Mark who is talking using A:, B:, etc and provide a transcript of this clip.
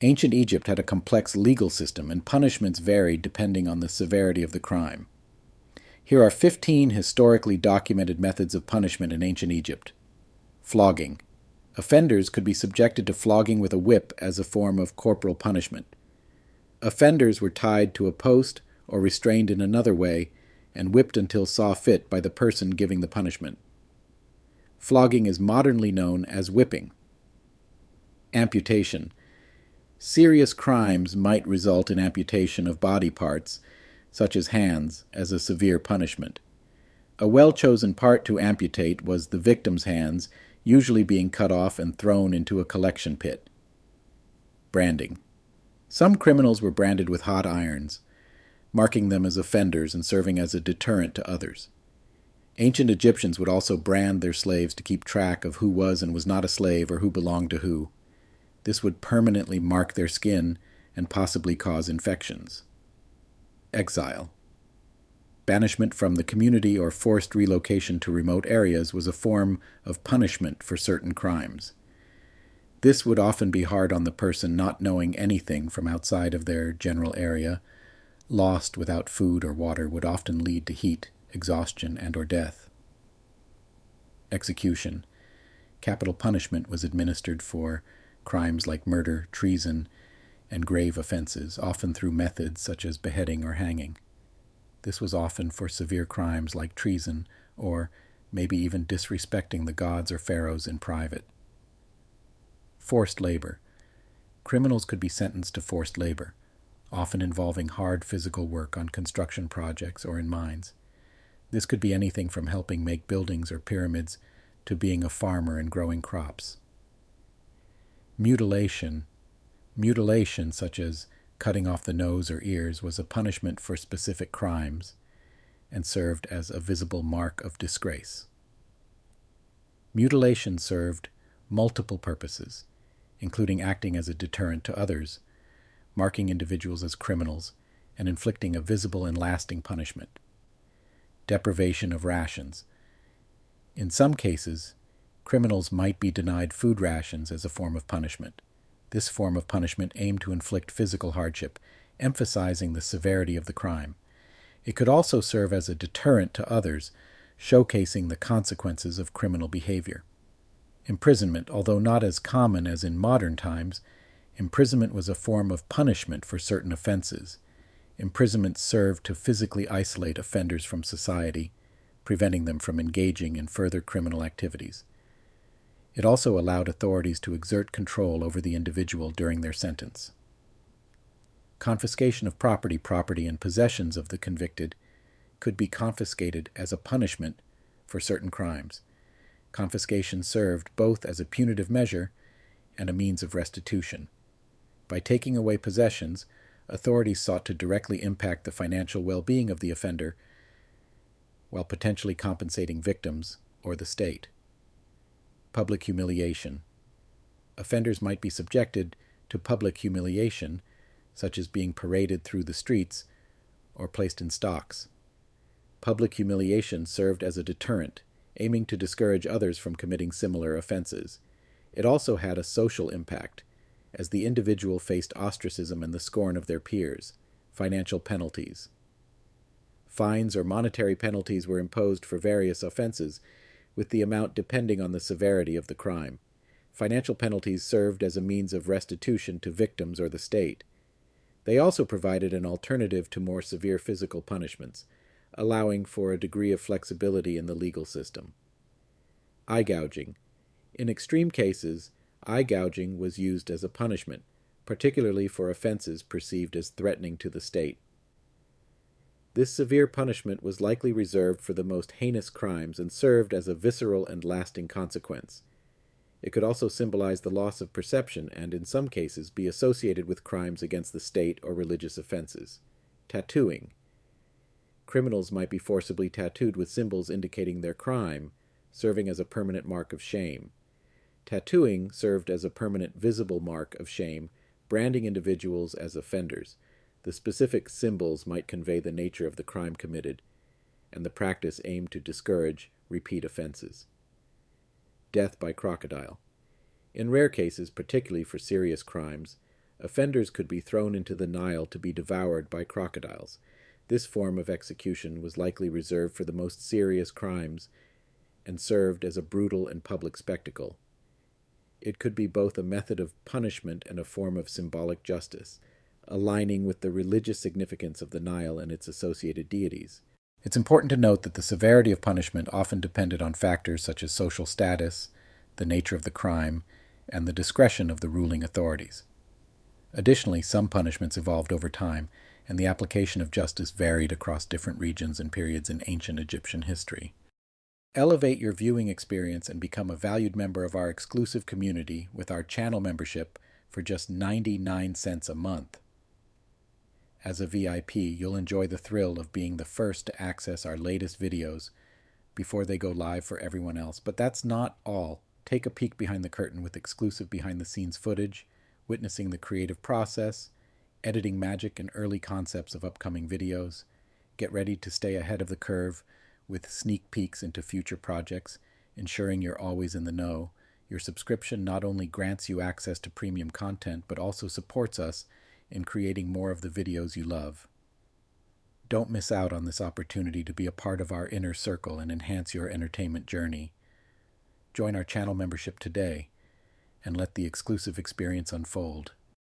A: Ancient Egypt had a complex legal system, and punishments varied depending on the severity of the crime. Here are 15 historically documented methods of punishment in ancient Egypt. Flogging. Offenders could be subjected to flogging with a whip as a form of corporal punishment. Offenders were tied to a post or restrained in another way and whipped until saw fit by the person giving the punishment. Flogging is modernly known as whipping. Amputation. Serious crimes might result in amputation of body parts, such as hands, as a severe punishment. A well-chosen part to amputate was the victim's hands, usually being cut off and thrown into a collection pit. Branding. Some criminals were branded with hot irons, marking them as offenders and serving as a deterrent to others. Ancient Egyptians would also brand their slaves to keep track of who was and was not a slave or who belonged to who. This would permanently mark their skin and possibly cause infections. Exile. Banishment from the community or forced relocation to remote areas was a form of punishment for certain crimes. This would often be hard on the person not knowing anything from outside of their general area. Lost without food or water would often lead to heat, exhaustion, and/or death. Execution. Capital punishment was administered for crimes like murder, treason, and grave offenses, often through methods such as beheading or hanging. This was often for severe crimes like treason or maybe even disrespecting the gods or pharaohs in private. Forced labor. Criminals could be sentenced to forced labor, often involving hard physical work on construction projects or in mines. This could be anything from helping make buildings or pyramids to being a farmer and growing crops. Mutilation. Mutilation, such as cutting off the nose or ears, was a punishment for specific crimes and served as a visible mark of disgrace. Mutilation served multiple purposes, including acting as a deterrent to others, marking individuals as criminals, and inflicting a visible and lasting punishment. Deprivation of rations. In some cases, criminals might be denied food rations as a form of punishment. This form of punishment aimed to inflict physical hardship, emphasizing the severity of the crime. It could also serve as a deterrent to others, showcasing the consequences of criminal behavior. Imprisonment. Although not as common as in modern times, imprisonment was a form of punishment for certain offenses. Imprisonment served to physically isolate offenders from society, preventing them from engaging in further criminal activities. It also allowed authorities to exert control over the individual during their sentence. Confiscation of property and possessions of the convicted could be confiscated as a punishment for certain crimes. Confiscation served both as a punitive measure and a means of restitution. By taking away possessions, authorities sought to directly impact the financial well-being of the offender while potentially compensating victims or the state. Public humiliation. Offenders might be subjected to public humiliation, such as being paraded through the streets or placed in stocks. Public humiliation served as a deterrent, aiming to discourage others from committing similar offenses. It also had a social impact, as the individual faced ostracism and the scorn of their peers. Financial penalties. Fines or monetary penalties were imposed for various offenses, with the amount depending on the severity of the crime. Financial penalties served as a means of restitution to victims or the state. They also provided an alternative to more severe physical punishments, allowing for a degree of flexibility in the legal system. Eye gouging. In extreme cases, eye gouging was used as a punishment, particularly for offenses perceived as threatening to the state. This severe punishment was likely reserved for the most heinous crimes and served as a visceral and lasting consequence. It could also symbolize the loss of perception and, in some cases, be associated with crimes against the state or religious offenses. Tattooing. Criminals might be forcibly tattooed with symbols indicating their crime, serving as a permanent mark of shame. Tattooing served as a permanent visible mark of shame, branding individuals as offenders. The specific symbols might convey the nature of the crime committed, and the practice aimed to discourage repeat offenses. Death by crocodile. In rare cases, particularly for serious crimes, Offenders could be thrown into the Nile to be devoured by crocodiles. This form of execution was likely reserved for the most serious crimes and served as a brutal and public spectacle. It could be both a method of punishment and a form of symbolic justice, aligning with the religious significance of the Nile and its associated deities. It's important to note that the severity of punishment often depended on factors such as social status, the nature of the crime, and the discretion of the ruling authorities. Additionally, some punishments evolved over time, and the application of justice varied across different regions and periods in ancient Egyptian history. Elevate your viewing experience and become a valued member of our exclusive community with our channel membership for just 99 cents a month. As a VIP, you'll enjoy the thrill of being the first to access our latest videos before they go live for everyone else. But that's not all. Take a peek behind the curtain with exclusive behind-the-scenes footage, witnessing the creative process, editing magic and early concepts of upcoming videos. Get ready to stay ahead of the curve with sneak peeks into future projects, ensuring you're always in the know. Your subscription not only grants you access to premium content, but also supports us in creating more of the videos you love. Don't miss out on this opportunity to be a part of our inner circle and enhance your entertainment journey. Join our channel membership today and let the exclusive experience unfold.